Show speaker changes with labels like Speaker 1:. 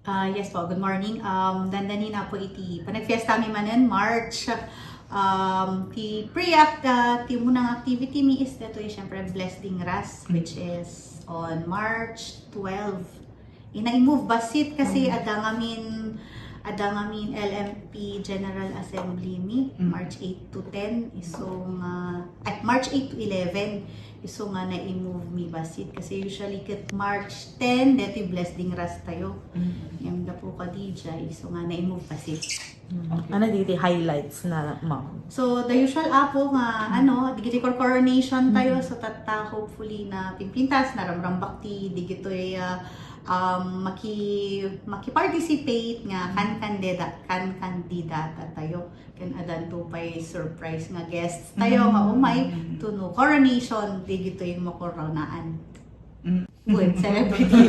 Speaker 1: Yes po, good morning. Dandani na po iti panagfiesta mi manen March. Ti pre-act, ti munang activity mi is dito syempre Blessing Ras, which is on March 12. Ina-move basit kasi adangamin LMP General Assembly mi March 8 to 10 isong at March 8 to 11 iso nga na-move mi basit kasi usually kat March 10 dito Blessing Ras tayo. Yung da po kadija iso nga na-move basit.
Speaker 2: Okay. Ano dito highlights na ma'am?
Speaker 1: So the usual apo nga digiti coronation tayo so tata hopefully na pimpintas na ramrambak ti digitoy maki-participate nga kan-kandidata tayo kan adan to pay surprise nga guests tayo nga umay to no coronation digito yung makoronaan. Good celebrities.